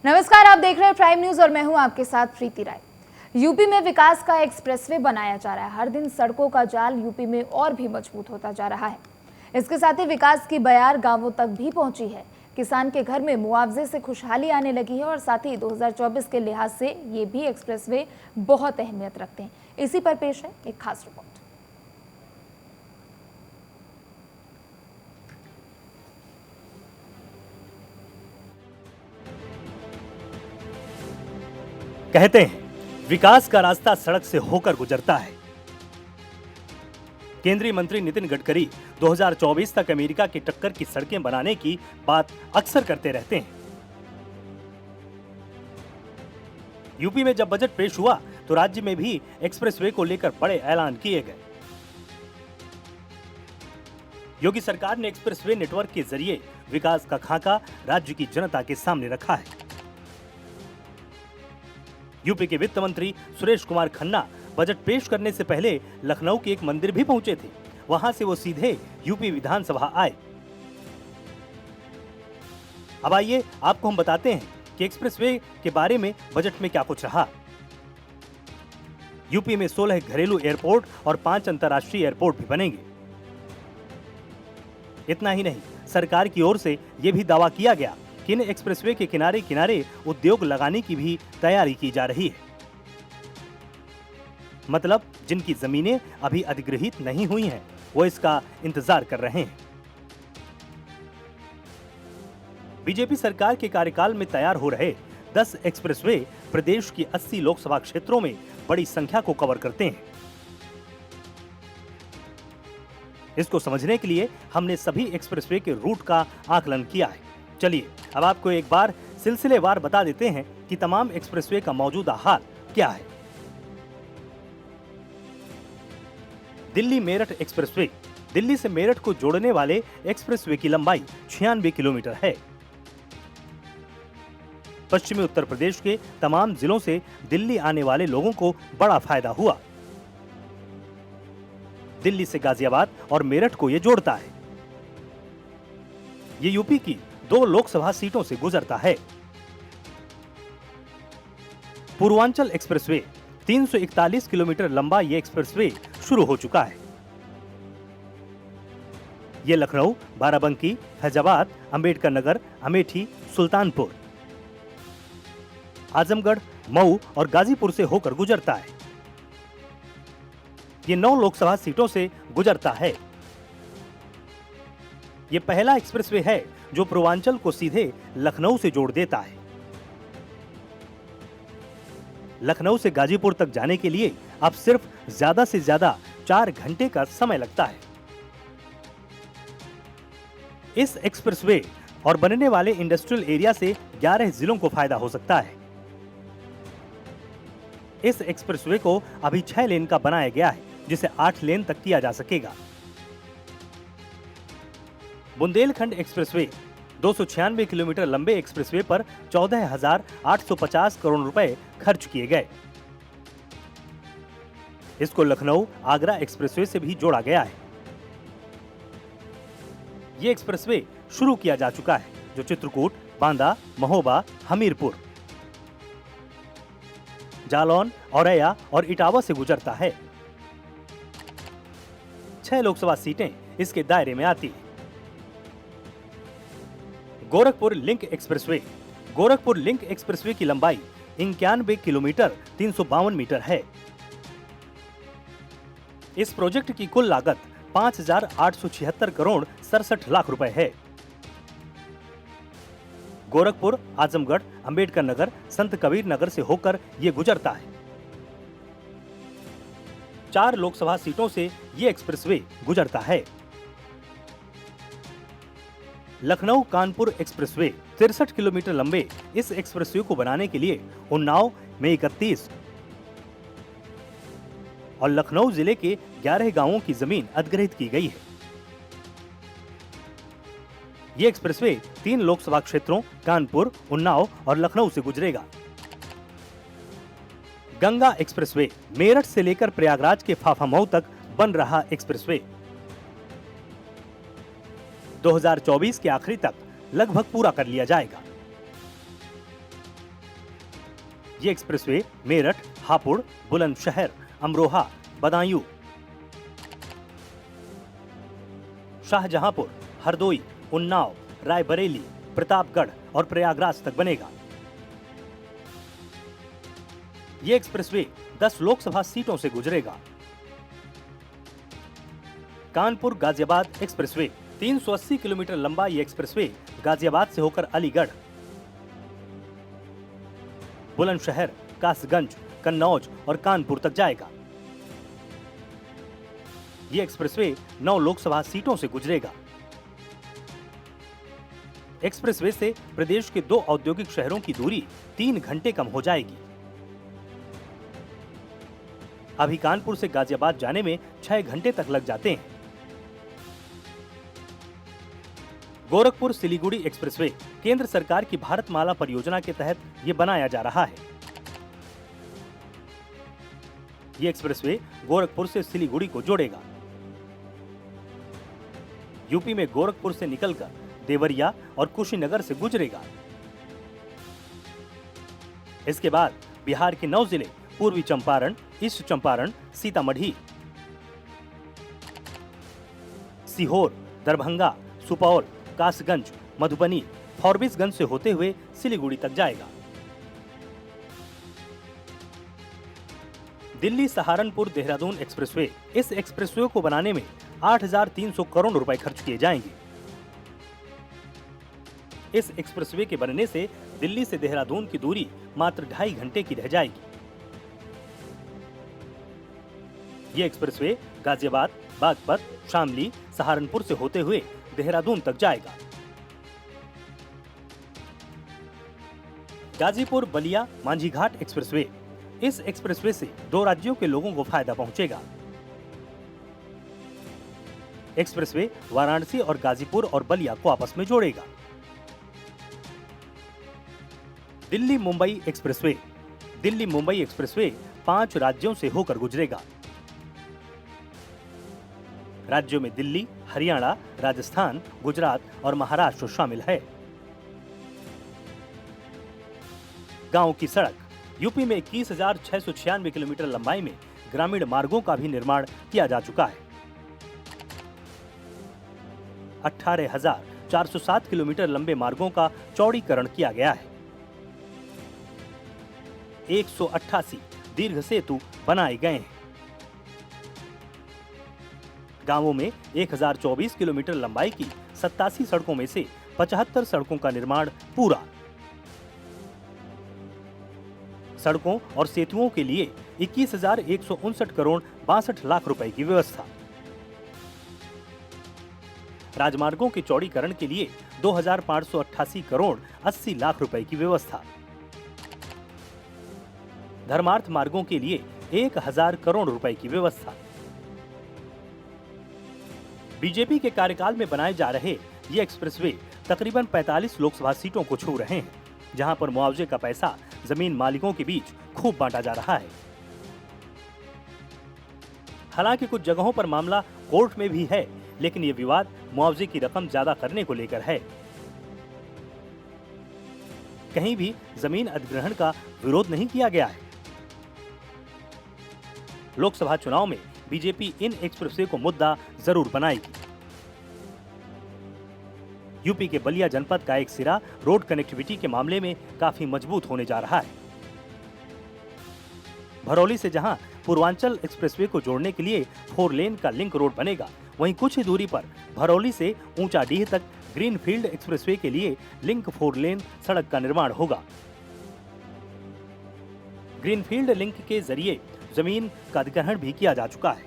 नमस्कार, आप देख रहे हैं प्राइम न्यूज और मैं हूं आपके साथ प्रीति राय। यूपी में विकास का एक्सप्रेसवे बनाया जा रहा है। हर दिन सड़कों का जाल यूपी में और भी मजबूत होता जा रहा है। इसके साथ ही विकास की बयार गांवों तक भी पहुंची है। किसान के घर में मुआवजे से खुशहाली आने लगी है और साथ ही 2024 के लिहाज से ये भी एक्सप्रेसवे बहुत अहमियत रखते हैं। इसी पर पेश है एक खास रिपोर्ट। कहते हैं विकास का रास्ता सड़क से होकर गुजरता है। केंद्रीय मंत्री नितिन गडकरी 2024 तक अमेरिका की टक्कर की सड़कें बनाने की बात अक्सर करते रहते हैं। यूपी में जब बजट पेश हुआ तो राज्य में भी एक्सप्रेसवे को लेकर बड़े ऐलान किए गए। योगी सरकार ने एक्सप्रेसवे नेटवर्क के जरिए विकास का खाका राज्य की जनता के सामने रखा है। यूपी के वित्त मंत्री सुरेश कुमार खन्ना बजट पेश करने से पहले लखनऊ के एक मंदिर भी पहुंचे थे। वहां से वो सीधे यूपी विधानसभा आए। अब आइए आपको हम बताते हैं कि एक्सप्रेसवे के बारे में बजट में क्या कुछ रहा। यूपी में 16 घरेलू एयरपोर्ट और 5 अंतर्राष्ट्रीय एयरपोर्ट भी बनेंगे। इतना ही नहीं, सरकार की ओर से यह भी दावा किया गया कि इन एक्सप्रेसवे के किनारे किनारे उद्योग लगाने की भी तैयारी की जा रही है। मतलब जिनकी जमीनें अभी अधिग्रहित नहीं हुई हैं, वो इसका इंतजार कर रहे हैं। बीजेपी सरकार के कार्यकाल में तैयार हो रहे 10 एक्सप्रेसवे प्रदेश की 80 लोकसभा क्षेत्रों में बड़ी संख्या को कवर करते हैं। इसको समझने के लिए हमने सभी एक्सप्रेसवे के रूट का आकलन किया है। चलिए अब आपको एक बार सिलसिलेवार बता देते हैं कि तमाम एक्सप्रेसवे का मौजूदा हाल क्या है। दिल्ली मेरठ एक्सप्रेसवे, दिल्ली से मेरठ को जोड़ने वाले एक्सप्रेसवे की लंबाई 96 किलोमीटर है। पश्चिमी उत्तर प्रदेश के तमाम जिलों से दिल्ली आने वाले लोगों को बड़ा फायदा हुआ। दिल्ली से गाजियाबाद और मेरठ को यह जोड़ता है। ये यूपी की 2 लोकसभा सीटों से गुजरता है। पूर्वांचल एक्सप्रेसवे 341 किलोमीटर लंबा ये एक्सप्रेसवे शुरू हो चुका है। ये लखनऊ, बाराबंकी, फैजाबाद, अंबेडकर नगर, अमेठी, सुल्तानपुर, आजमगढ़, मऊ और गाजीपुर से होकर गुजरता है। ये 9 लोकसभा सीटों से गुजरता है। ये पहला एक्सप्रेसवे है जो पूर्वांचल को सीधे लखनऊ से जोड़ देता है। लखनऊ से गाजीपुर तक जाने के लिए अब सिर्फ ज्यादा से ज्यादा 4 घंटे का समय लगता है। इस एक्सप्रेसवे और बनने वाले इंडस्ट्रियल एरिया से 11 जिलों को फायदा हो सकता है। इस एक्सप्रेसवे को अभी 6 लेन का बनाया गया है, जिसे 8 लेन तक किया जा सकेगा। बुंदेलखंड एक्सप्रेसवे 296 किलोमीटर लंबे एक्सप्रेसवे पर 14,850 करोड़ रुपए खर्च किए गए। इसको लखनऊ आगरा एक्सप्रेसवे से भी जोड़ा गया है। यह एक्सप्रेसवे शुरू किया जा चुका है, जो चित्रकूट, बांदा, महोबा, हमीरपुर, जालौन, औरैया और इटावा से गुजरता है। 6 लोकसभा सीटें इसके दायरे में आती हैं। Gorakhpur link expressway, Gorakhpur link expressway की लंबाई 91 किलोमीटर 352 मीटर है। इस प्रोजेक्ट की कुल लागत 5,876 करोड़ 67 लाख रुपए है। गोरखपुर, आजमगढ़, अंबेडकर नगर, संत कबीर नगर से होकर यह गुजरता है। 4 लोकसभा सीटों से यह एक्सप्रेसवे गुजरता है। लखनऊ कानपुर एक्सप्रेसवे 63 किलोमीटर लंबे इस एक्सप्रेसवे को बनाने के लिए उन्नाव में 31 और लखनऊ जिले के 11 गांवों की जमीन अधिग्रहित की गई है। यह एक्सप्रेसवे 3 लोकसभा क्षेत्रों कानपुर, उन्नाव और लखनऊ से गुजरेगा। गंगा एक्सप्रेसवे मेरठ से लेकर प्रयागराज के फाफामऊ तक बन रहा एक्सप्रेसवे 2024 के आखिरी तक लगभग पूरा कर लिया जाएगा। ये एक्सप्रेसवे मेरठ, हापुड़, बुलंदशहर, अमरोहा, बदायूं, शाहजहांपुर, हरदोई, उन्नाव, रायबरेली, प्रतापगढ़ और प्रयागराज तक बनेगा। ये एक्सप्रेसवे 10 लोकसभा सीटों से गुजरेगा। कानपुर गाजियाबाद एक्सप्रेसवे 380 किलोमीटर लंबा ये एक्सप्रेसवे गाजियाबाद से होकर अलीगढ़, बुलंदशहर, कासगंज, कन्नौज और कानपुर तक जाएगा। ये एक्सप्रेसवे 9 लोकसभा सीटों से गुजरेगा। एक्सप्रेसवे से प्रदेश के 2 औद्योगिक शहरों की दूरी 3 घंटे कम हो जाएगी। अभी कानपुर से गाजियाबाद जाने में 6 घंटे तक लग जाते हैं। गोरखपुर सिलीगुड़ी एक्सप्रेसवे केंद्र सरकार की भारतमाला परियोजना के तहत ये बनाया जा रहा है। ये एक्सप्रेसवे गोरखपुर से सिलीगुड़ी को जोड़ेगा। यूपी में गोरखपुर से निकलकर देवरिया और कुशीनगर से गुजरेगा। इसके बाद बिहार के 9 जिले पूर्वी चंपारण, ईस्ट चंपारण, सीतामढ़ी, सीहोर, दरभंगा, सुपौल, कासगंज, मधुबनी, फॉरबिसगंज से होते हुए सिलीगुड़ी तक जाएगा। दिल्ली सहारनपुर देहरादून एक्सप्रेसवे, इस एक्सप्रेसवे को बनाने में 8,300 करोड़ रुपए खर्च किए जाएंगे। इस एक्सप्रेसवे के बनने से दिल्ली से देहरादून की दूरी मात्र 2.5 घंटे की रह जाएगी। ये एक्सप्रेसवे गाजियाबाद, बागपत, शामली, सहारनपुर से होते हुए देहरादून तक जाएगा। गाजीपुर बलिया मांझीघाट एक्सप्रेसवे, इस एक्सप्रेसवे से 2 राज्यों के लोगों को फायदा पहुंचेगा। एक्सप्रेसवे वाराणसी और गाजीपुर और बलिया को आपस में जोड़ेगा। दिल्ली मुंबई एक्सप्रेसवे, दिल्ली मुंबई एक्सप्रेसवे 5 राज्यों से होकर गुजरेगा। राज्यों में दिल्ली, हरियाणा, राजस्थान, गुजरात और महाराष्ट्र शामिल है। गांव की सड़क, यूपी में 21,696 किलोमीटर लंबाई में ग्रामीण मार्गों का भी निर्माण किया जा चुका है। 18,407 किलोमीटर लंबे मार्गों का चौड़ीकरण किया गया है। 188 दीर्घ सेतु बनाए गए हैं। गांवों में 1,024 किलोमीटर लंबाई की 87 सड़कों में से 75 सड़कों का निर्माण पूरा। सड़कों और सेतुओं के लिए 21,159 करोड़ 62 लाख रुपए की व्यवस्था। राजमार्गों के चौड़ीकरण के लिए 2,588 करोड़ 80 लाख रुपए की व्यवस्था। धर्मार्थ मार्गों के लिए 1,000 करोड़ रुपए की व्यवस्था। बीजेपी के कार्यकाल में बनाए जा रहे ये एक्सप्रेसवे तकरीबन 45 लोकसभा सीटों को छू रहे हैं, जहां पर मुआवजे का पैसा जमीन मालिकों के बीच खूब बांटा जा रहा है। हालांकि कुछ जगहों पर मामला कोर्ट में भी है, लेकिन ये विवाद मुआवजे की रकम ज्यादा करने को लेकर है। कहीं भी जमीन अधिग्रहण का विरोध नहीं किया गया है। लोकसभा चुनाव में बीजेपी इन एक्सप्रेसवे को मुद्दा जरूर बनाएगी। यूपी के बलिया जनपद का एक सिरा रोड कनेक्टिविटी के मामले में काफी मजबूत होने जा रहा है। भरौली से जहां पूर्वांचल एक्सप्रेसवे को जोड़ने के लिए 4 लेन का लिंक रोड बनेगा, वहीं कुछ ही दूरी पर भरौली से ऊंचाडीह तक ग्रीनफील्ड एक्सप्रेसवे के लिए लिंक 4 लेन सड़क का निर्माण होगा। ग्रीनफील्ड लिंक के जरिए जमीन का अधिग्रहण भी किया जा चुका है,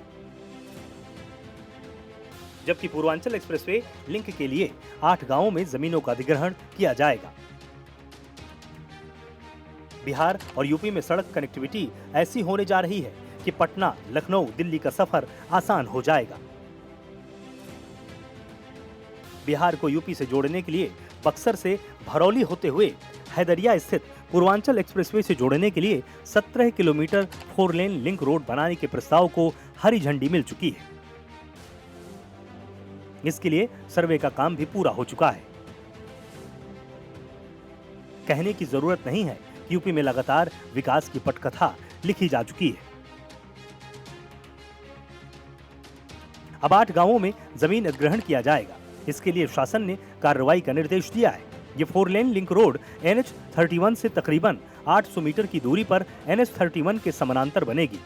जबकि पूर्वांचल एक्सप्रेसवे लिंक के लिए 8 गांवों में जमीनों का अधिग्रहण किया जाएगा। बिहार और यूपी में सड़क कनेक्टिविटी ऐसी होने जा रही है कि पटना, लखनऊ, दिल्ली का सफर आसान हो जाएगा। बिहार को यूपी से जोड़ने के लिए बक्सर से भरौली होते हुए हैदरिया स्थित पूर्वांचल एक्सप्रेसवे से जोड़ने के लिए 17 किलोमीटर 4 लेन लिंक रोड बनाने के प्रस्ताव को हरी झंडी मिल चुकी है। इसके लिए सर्वे का काम भी पूरा हो चुका है। कहने की जरूरत नहीं है यूपी में लगातार विकास की पटकथा लिखी जा चुकी है। अब 8 गांवों में जमीन अधिग्रहण किया जाएगा। इसके लिए शासन ने कार्रवाई का निर्देश दिया है। ये 4 लेन लिंक रोड NH 31 से तकरीबन 800 मीटर की दूरी पर NH 31 के समानांतर बनेगी।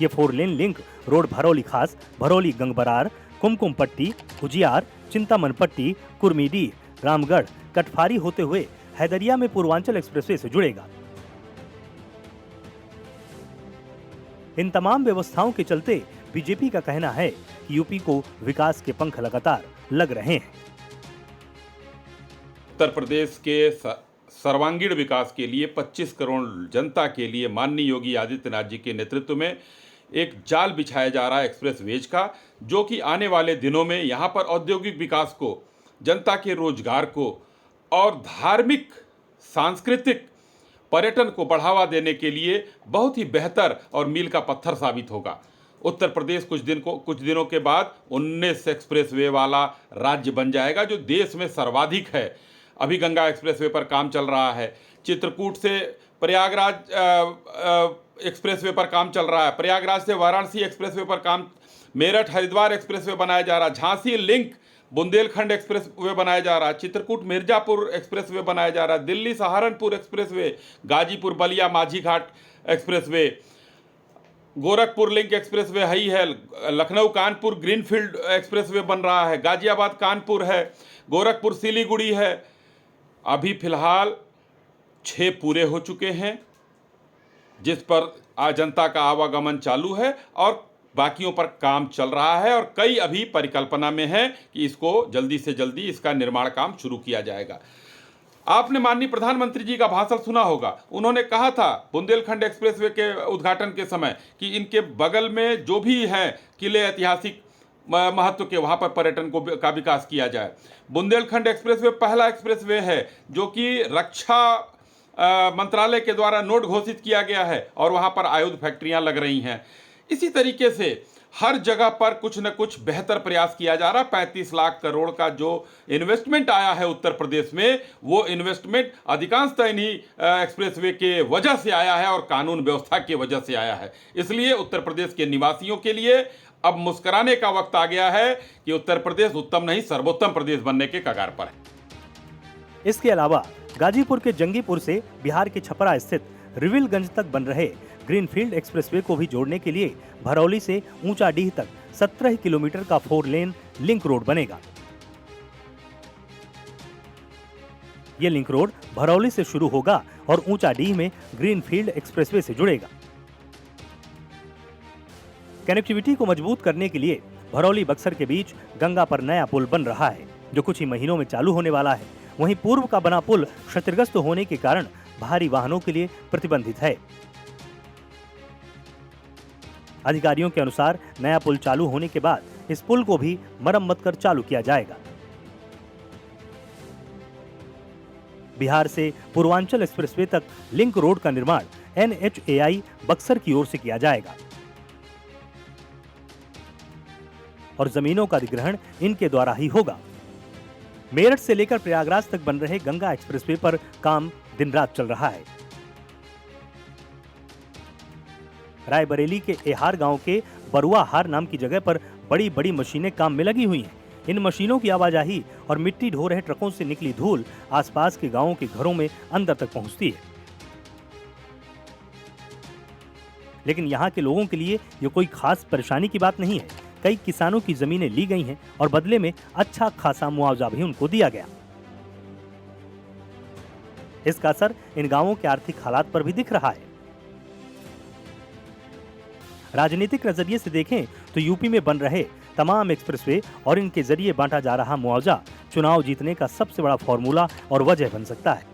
ये 4 लेन लिंक रोड भरौली खास, भरौली गंगबरार, कुमकुम पट्टी, उजियार, चिंतामन पट्टी, कुर्मीडीह, रामगढ़, कटफारी होते हुए हैदरिया में पूर्वांचल एक्सप्रेसवे से जुड़ेगा। इन तमाम व्यवस्थाओं के चलते बीजेपी का कहना है कि यूपी को विकास के पंख लगातार लग रहे हैं। उत्तर प्रदेश के सर्वांगीण विकास के लिए 25 करोड़ जनता के लिए माननीय योगी आदित्यनाथ जी के नेतृत्व में एक जाल बिछाया जा रहा है एक्सप्रेस वेज का, जो कि आने वाले दिनों में यहाँ पर औद्योगिक विकास को, जनता के रोजगार को और धार्मिक सांस्कृतिक पर्यटन को बढ़ावा देने के लिए बहुत ही बेहतर और मील का पत्थर साबित होगा। उत्तर प्रदेश कुछ दिनों के बाद 19 एक्सप्रेसवे वाला राज्य बन जाएगा, जो देश में सर्वाधिक है। अभी गंगा एक्सप्रेसवे पर काम चल रहा है, चित्रकूट से प्रयागराज एक्सप्रेसवे पर काम चल रहा है, प्रयागराज से वाराणसी एक्सप्रेसवे पर काम, मेरठ हरिद्वार एक्सप्रेसवे बनाया जा रहा है, झांसी लिंक बुंदेलखंड एक्सप्रेसवे बनाया जा रहा है, चित्रकूट मिर्जापुर एक्सप्रेसवे बनाया जा रहा है, दिल्ली सहारनपुर एक्सप्रेसवे, गाजीपुर बलिया माझी घाट एक्सप्रेसवे, गोरखपुर लिंक एक्सप्रेसवे है, लखनऊ कानपुर ग्रीनफील्ड एक्सप्रेसवे बन रहा है, गाजियाबाद कानपुर है, गोरखपुर सिलीगुड़ी है। अभी फिलहाल 6 पूरे हो चुके हैं, जिस पर जनता का आवागमन चालू है और बाकियों पर काम चल रहा है, और कई अभी परिकल्पना में है कि इसको जल्दी से जल्दी इसका निर्माण काम शुरू किया जाएगा। आपने माननीय प्रधानमंत्री जी का भाषण सुना होगा। उन्होंने कहा था बुंदेलखंड एक्सप्रेसवे के उद्घाटन के समय कि इनके बगल में जो भी हैं किले ऐतिहासिक महत्व के, वहाँ पर पर्यटन का विकास किया जाए। बुंदेलखंड एक्सप्रेसवे पहला एक्सप्रेसवे है जो कि रक्षा मंत्रालय के द्वारा नोट घोषित किया गया है और वहाँ पर आयुध फैक्ट्रियाँ लग रही हैं। इसी तरीके से हर जगह पर कुछ न कुछ बेहतर प्रयास किया जा रहा है। 35 लाख करोड़ का जो इन्वेस्टमेंट आया है उत्तर प्रदेश में, वो इन्वेस्टमेंट अधिकांशतः इन्हीं एक्सप्रेसवे के वजह से आया है और कानून व्यवस्था की वजह से आया है। इसलिए उत्तर प्रदेश के निवासियों के लिए अब मुस्कुराने का वक्त आ गया है कि उत्तर प्रदेश उत्तम नहीं सर्वोत्तम प्रदेश बनने के कगार पर है। इसके अलावा गाजीपुर के जंगीपुर से बिहार के छपरा स्थित रिविलगंज तक बन रहे ग्रीनफील्ड एक्सप्रेसवे को भी जोड़ने के लिए भरौली से ऊंचाडीह तक 17 किलोमीटर का 4 लेन लिंक रोड बनेगा। ये लिंक रोड भरौली से शुरू होगा और ऊंचाडीह में ग्रीनफील्ड एक्सप्रेसवे से जुड़ेगा। कनेक्टिविटी को मजबूत करने के लिए भरौली बक्सर के बीच गंगा पर नया पुल बन रहा है, जो कुछ ही महीनों में चालू होने वाला है। वहीं पूर्व का बना पुल क्षतिग्रस्त होने के कारण भारी वाहनों के लिए प्रतिबंधित है। अधिकारियों के अनुसार नया पुल चालू होने के बाद इस पुल को भी मरम्मत कर चालू किया जाएगा। बिहार से पूर्वांचल एक्सप्रेसवे तक लिंक रोड का निर्माण NHAI बक्सर की ओर से किया जाएगा और जमीनों का अधिग्रहण इनके द्वारा ही होगा। मेरठ से लेकर प्रयागराज तक बन रहे गंगा एक्सप्रेसवे पर काम दिन रात चल रहा है। रायबरेली के एहार गांव के बरुआ हार नाम की जगह पर बड़ी बड़ी मशीनें काम में लगी हुई हैं। इन मशीनों की आवाजाही और मिट्टी ढो रहे ट्रकों से निकली धूल आसपास के गांवों के घरों में अंदर तक पहुंचती है। लेकिन यहाँ के लोगों के लिए ये कोई खास परेशानी की बात नहीं है। कई किसानों की जमीनें ली गई हैं और बदले में अच्छा खासा मुआवजा भी उनको दिया गया। इसका असर इन गांवों के आर्थिक हालात पर भी दिख रहा है। राजनीतिक नजरिए से देखें तो यूपी में बन रहे तमाम एक्सप्रेसवे और इनके जरिए बांटा जा रहा मुआवजा चुनाव जीतने का सबसे बड़ा फॉर्मूला और वजह बन सकता है।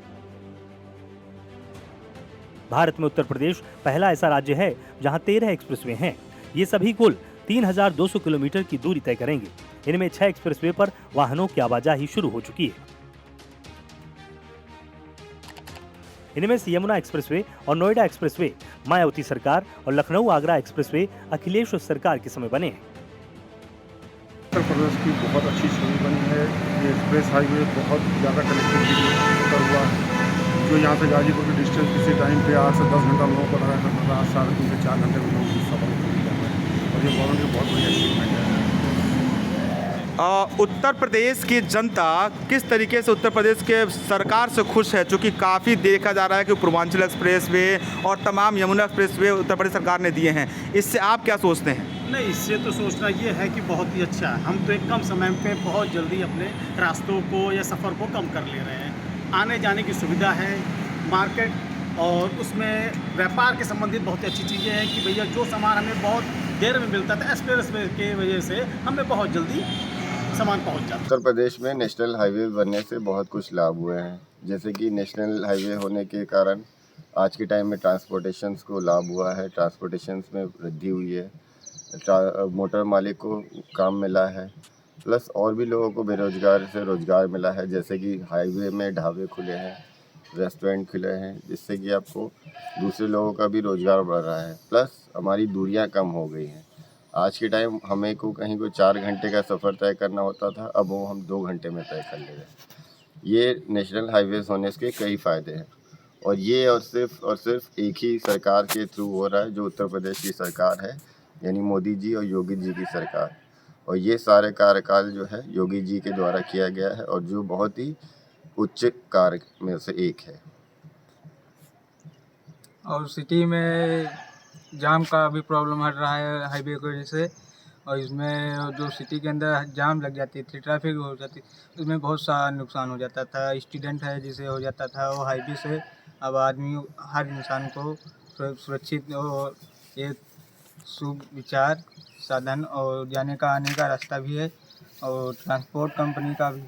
भारत में उत्तर प्रदेश पहला ऐसा राज्य है जहां 13 एक्सप्रेसवे हैं। ये सभी कुल 3200 किलोमीटर की दूरी तय करेंगे। इनमें 6 एक्सप्रेसवे पर वाहनों की आवाजाही शुरू हो चुकी है। इनमें से यमुना एक्सप्रेसवे और नोएडा एक्सप्रेसवे मायावती सरकार और लखनऊ आगरा एक्सप्रेसवे अखिलेश सरकार के समय बने हैं। उत्तर प्रदेश की बहुत अच्छी छवि बनी है। ये एक्सप्रेस हाईवे बहुत ज़्यादा कनेक्टिविटी हुआ है। जो यहाँ से गाजीपुर की डिस्टेंस किसी टाइम पे 8 से 10 घंटा लोगों को लगा करता था, आज 3.5 से 4 घंटे में लोग इस सफर को पूरी कर रहे हैं और ये गवर्नमेंट की बहुत बड़ी अचीवमेंट है। उत्तर प्रदेश की जनता किस तरीके से उत्तर प्रदेश के सरकार से खुश है, चूँकि काफ़ी देखा जा रहा है कि पूर्वांचल एक्सप्रेस वे और तमाम यमुना एक्सप्रेस वे उत्तर प्रदेश सरकार ने दिए हैं, इससे आप क्या सोचते हैं? नहीं, इससे तो सोचना ये है कि बहुत ही अच्छा है। हम तो एक कम समय में बहुत जल्दी अपने रास्तों को या सफ़र को कम कर ले रहे हैं। आने जाने की सुविधा है, मार्केट और उसमें व्यापार के संबंधित बहुत अच्छी चीज़ें हैं कि भैया जो सामान हमें बहुत देर में मिलता था, एक्सप्रेस वे के वजह से हमें बहुत जल्दी सामान पहुंच जाता है। उत्तर प्रदेश में नेशनल हाईवे बनने से बहुत कुछ लाभ हुए हैं, जैसे कि नेशनल हाईवे होने के कारण आज के टाइम में ट्रांसपोर्टेशंस को लाभ हुआ है, ट्रांसपोर्टेशंस में वृद्धि हुई है, मोटर मालिक को काम मिला है, प्लस और भी लोगों को बेरोजगार से रोज़गार मिला है, जैसे कि हाईवे में ढाबे खुले हैं, रेस्टोरेंट खुले हैं, जिससे कि आपको दूसरे लोगों का भी रोज़गार बढ़ रहा है, प्लस हमारी दूरियां कम हो गई हैं। आज के टाइम हमें को कहीं को 4 घंटे का सफ़र तय करना होता था, अब वो हम 2 घंटे में तय कर ले रहे हैं। ये नेशनल हाईवेज होने के कई फ़ायदे हैं और ये और सिर्फ एक ही सरकार के थ्रू हो रहा है, जो उत्तर प्रदेश की सरकार है, यानी मोदी जी और योगी जी की सरकार। और ये सारे कार्यकाल जो है योगी जी के द्वारा किया गया है और जो बहुत ही उच्च कार्य में से एक है। और सिटी में जाम का भी प्रॉब्लम हट रहा है हाईवे की वजह से, और इसमें जो सिटी के अंदर जाम लग जाती थी, ट्रैफिक हो जाती, उसमें बहुत सा नुकसान हो जाता था। स्टूडेंट है जिसे हो जाता था, वो हाईवे से अब आदमी हर इंसान को सुरक्षित और एक सुविचार साधन और जाने का आने का रास्ता भी है, और ट्रांसपोर्ट कंपनी का भी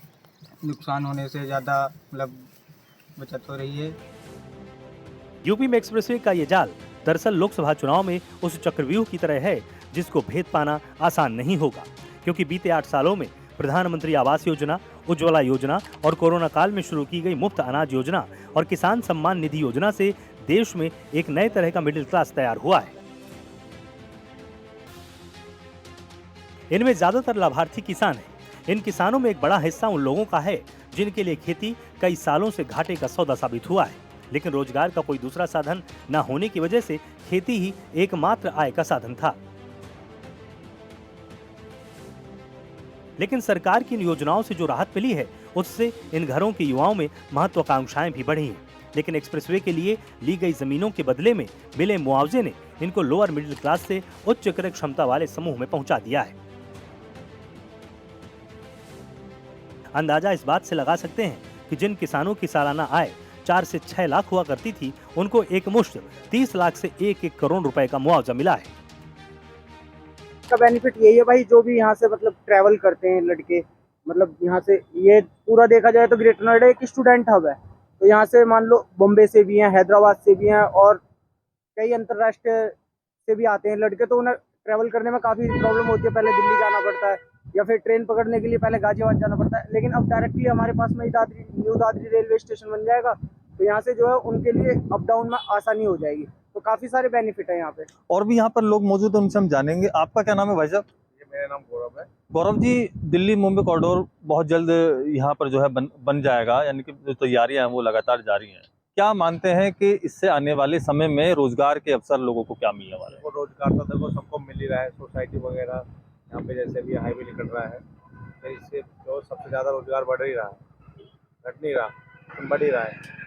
नुकसान होने से ज़्यादा मतलब बचत हो रही है। यूपी में एक्सप्रेसवे का ये जाल दरअसल लोकसभा चुनाव में उस चक्रव्यूह की तरह है जिसको भेद पाना आसान नहीं होगा, क्योंकि बीते 8 सालों में प्रधानमंत्री आवास योजना, उज्ज्वला योजना और कोरोना काल में शुरू की गई मुफ्त अनाज योजना और किसान सम्मान निधि योजना से देश में एक नए तरह का मिडिल क्लास तैयार हुआ है। इनमें ज्यादातर लाभार्थी किसान हैं। इन किसानों में एक बड़ा हिस्सा उन लोगों का है जिनके लिए खेती कई सालों से घाटे का सौदा साबित हुआ है, लेकिन रोजगार का कोई दूसरा साधन न होने की वजह से खेती ही एकमात्र आय का साधन था। लेकिन सरकार की इन योजनाओं से जो राहत मिली है, उससे इन घरों के युवाओं में महत्वाकांक्षाएं भी बढ़ी हैं। लेकिन एक्सप्रेसवे के लिए ली गई जमीनों के बदले में मिले मुआवजे ने इनको लोअर मिडिल क्लास से उच्च क्रय क्षमता वाले समूह में पहुंचा दिया है। अंदाजा इस बात से लगा सकते हैं कि जिन किसानों की सालाना आय 4 से 6 लाख हुआ करती थी, उनको एक मुश्त 30 लाख से 1-1 करोड़ रुपए का मुआवजा मिला है। का बेनिफिट यही है भाई, जो भी यहाँ से मतलब ट्रैवल करते हैं लड़के, मतलब यहाँ से ये पूरा देखा जाए तो ग्रेटर नोएडा एक स्टूडेंट हब है। तो यहाँ से मान लो बॉम्बे से भी हैं, हैदराबाद से भी हैं और कई अंतर्राष्ट्रीय से भी आते हैं लड़के। तो उन्हें ट्रैवल करने में काफ़ी प्रॉब्लम होती है, पहले दिल्ली जाना पड़ता है या फिर ट्रेन पकड़ने के लिए पहले गाजियाबाद जाना पड़ता है। लेकिन अब डायरेक्टली हमारे पास में न्यू दादरी रेलवे स्टेशन बन जाएगा, तो यहाँ से जो है उनके लिए अप डाउन में आसानी हो जाएगी। तो काफ़ी सारे बेनिफिट है यहाँ पे। और भी यहाँ पर लोग मौजूद हैं, उनसे हम जानेंगे। आपका क्या नाम है भाई साहब? मेरा नाम गौरव है। गौरव जी, दिल्ली मुंबई कॉरिडोर बहुत जल्द यहाँ पर जो है बन जाएगा, यानी कि जो तैयारियां हैं वो लगातार जारी हैं। क्या मानते हैं कि इससे आने वाले समय में रोजगार के अवसर लोगों को क्या मिलने वाले हैं? रोजगार तो देखो सबको मिल ही रहा है, सोसाइटी वगैरह यहाँ पे जैसे भी हाईवे निकल रहा है, तो इससे जो सबसे ज़्यादा रोजगार बढ़ ही रहा है, घट नहीं रहा, बढ़ ही रहा है।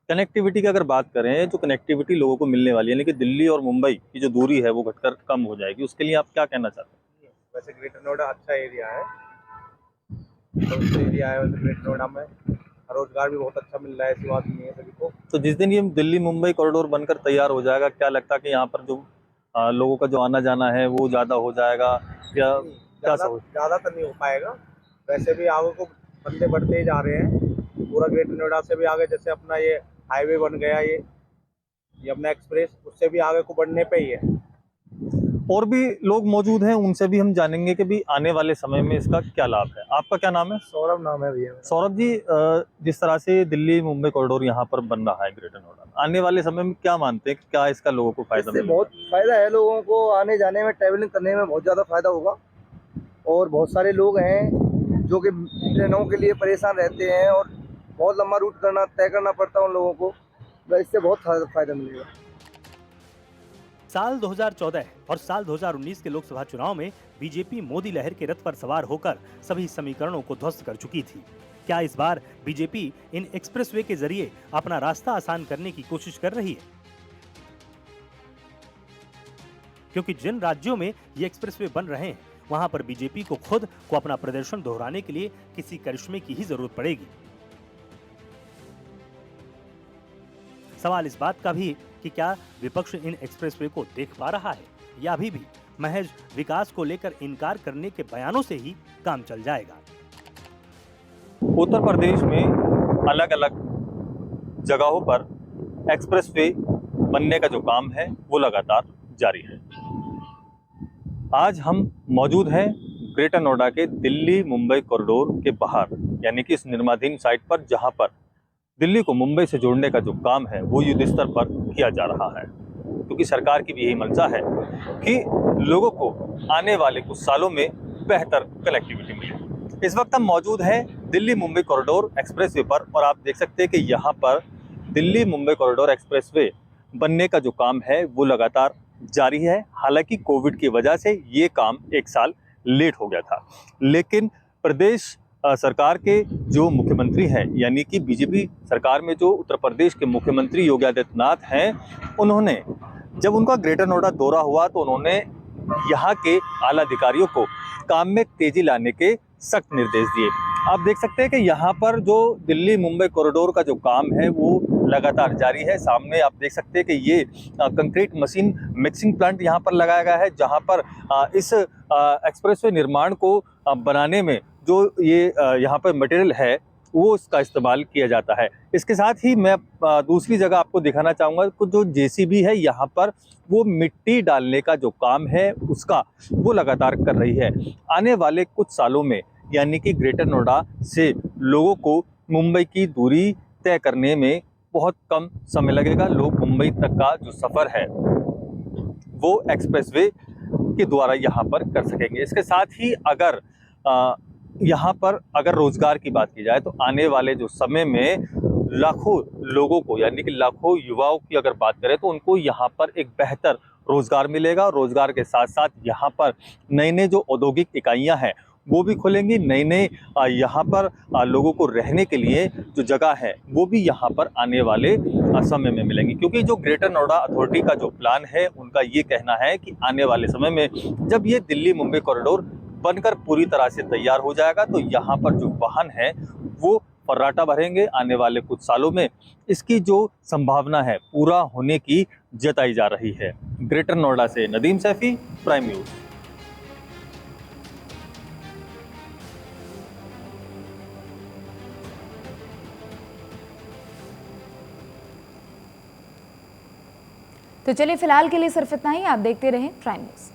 कनेक्टिविटी की अगर बात करें, जो कनेक्टिविटी लोगों को मिलने वाली है, यानी कि दिल्ली और मुंबई की जो दूरी है वो घटकर कम हो जाएगी, उसके लिए आप क्या कहना चाहते हैं? वैसे ग्रेटर नोएडा अच्छा एरिया है, तो एरिया है वैसे ग्रेटर नोएडा में रोजगार भी बहुत अच्छा मिल रहा है, ऐसी बात नहीं है सभी को। तो जिस दिन ये दिल्ली मुंबई कॉरिडोर बनकर तैयार हो जाएगा, क्या लगता है कि यहाँ पर जो लोगों का जो आना जाना है वो ज़्यादा हो जाएगा या ज़्यादा तो नहीं हो पाएगा? वैसे भी आगे को बंदे बढ़ते ही जा रहे हैं, पूरा ग्रेटर नोएडा से भी आगे, जैसे अपना ये हाईवे बन गया, ये अपना एक्सप्रेस, उससे भी आगे को बढ़ने पे ही है। और भी लोग मौजूद हैं, उनसे भी हम जानेंगे कि भी आने वाले समय में इसका क्या लाभ है। आपका क्या नाम है? सौरभ नाम है भैया। सौरभ जी, जिस तरह से दिल्ली मुंबई कॉरिडोर यहाँ पर बन रहा है ग्रेटर नोएडा, आने वाले समय में क्या मानते हैं कि क्या इसका लोगों को फायदा मिलेगा? बहुत फायदा है, लोगों को आने जाने में, ट्रैवलिंग करने में बहुत ज़्यादा फायदा होगा। और बहुत सारे लोग हैं जो कि ट्रेनों के लिए परेशान रहते हैं और बहुत लंबा रूट तय करना पड़ता है उन लोगों को, इससे बहुत फायदा मिलेगा। साल 2014 और साल 2019 के लोकसभा चुनाव में बीजेपी मोदी लहर के रथ पर सवार होकर सभी समीकरणों को ध्वस्त कर चुकी थी। क्या इस बार बीजेपी इन एक्सप्रेसवे के जरिए अपना रास्ता आसान करने की कोशिश कर रही है? क्योंकि जिन राज्यों में ये एक्सप्रेसवे बन रहे हैं वहां पर बीजेपी को खुद को अपना प्रदर्शन दोहराने के लिए किसी करिश्मे की ही जरूरत पड़ेगी। सवाल इस बात का भी कि क्या विपक्ष इन एक्सप्रेसवे को देख पा रहा है या अभी भी महज विकास को लेकर इनकार करने के बयानों से ही काम चल जाएगा। उत्तर प्रदेश में अलग अलग जगहों पर एक्सप्रेसवे बनने का जो काम है वो लगातार जारी है। आज हम मौजूद हैं ग्रेटर नोएडा के दिल्ली मुंबई कॉरिडोर के बाहर, यानी कि इस निर्माणाधीन साइट पर, जहां पर दिल्ली को मुंबई से जोड़ने का जो काम है वो युद्ध स्तर पर किया जा रहा है, क्योंकि सरकार की भी यही मंशा है कि लोगों को आने वाले कुछ सालों में बेहतर कनेक्टिविटी मिले। इस वक्त हम मौजूद हैं दिल्ली मुंबई कॉरिडोर एक्सप्रेसवे पर और आप देख सकते हैं कि यहाँ पर दिल्ली मुंबई कॉरिडोर एक्सप्रेसवे बनने का जो काम है वो लगातार जारी है। हालांकि कोविड की वजह से ये काम एक साल लेट हो गया था, लेकिन प्रदेश सरकार के जो मुख्यमंत्री हैं, यानी कि बीजेपी सरकार में जो उत्तर प्रदेश के मुख्यमंत्री योगी आदित्यनाथ हैं, उन्होंने जब उनका ग्रेटर नोएडा दौरा हुआ तो उन्होंने यहाँ के आला अधिकारियों को काम में तेजी लाने के सख्त निर्देश दिए। आप देख सकते हैं कि यहाँ पर जो दिल्ली मुंबई कॉरिडोर का जो काम है वो लगातार जारी है। सामने आप देख सकते हैं कि ये कंक्रीट मशीन मिक्सिंग प्लांट यहाँ पर लगाया गया है, जहाँ पर इस एक्सप्रेसवे निर्माण को बनाने में जो ये यहाँ पर मटेरियल है वो इसका इस्तेमाल किया जाता है। इसके साथ ही मैं दूसरी जगह आपको दिखाना चाहूँगा कि जो जेसीबी है यहाँ पर वो मिट्टी डालने का जो काम है उसका वो लगातार कर रही है। आने वाले कुछ सालों में, यानी कि ग्रेटर नोएडा से लोगों को मुंबई की दूरी तय करने में बहुत कम समय लगेगा। लोग मुंबई तक का जो सफ़र है वो एक्सप्रेसवे के द्वारा यहाँ पर कर सकेंगे। इसके साथ ही अगर यहाँ पर अगर रोजगार की बात की जाए तो आने वाले जो समय में लाखों लोगों को, यानी कि लाखों युवाओं की अगर बात करें तो उनको यहाँ पर एक बेहतर रोजगार मिलेगा। रोजगार के साथ साथ यहाँ पर नए नए जो औद्योगिक इकाइयाँ हैं वो भी खुलेंगी। नए नए यहाँ पर लोगों को रहने के लिए जो जगह है वो भी यहाँ पर आने वाले समय में मिलेंगी, क्योंकि जो ग्रेटर नोएडा अथॉरिटी का जो प्लान है उनका ये कहना है कि आने वाले समय में जब ये दिल्ली मुंबई कॉरिडोर बनकर पूरी तरह से तैयार हो जाएगा तो यहाँ पर जो वाहन है वो फर्राटा भरेंगे। आने वाले कुछ सालों में इसकी जो संभावना है पूरा होने की जताई जा रही है। ग्रेटर नोएडा से नदीम सैफी, प्राइम न्यूज़। तो चलिए फिलहाल के लिए सिर्फ इतना ही। आप देखते रहें प्राइम न्यूज़।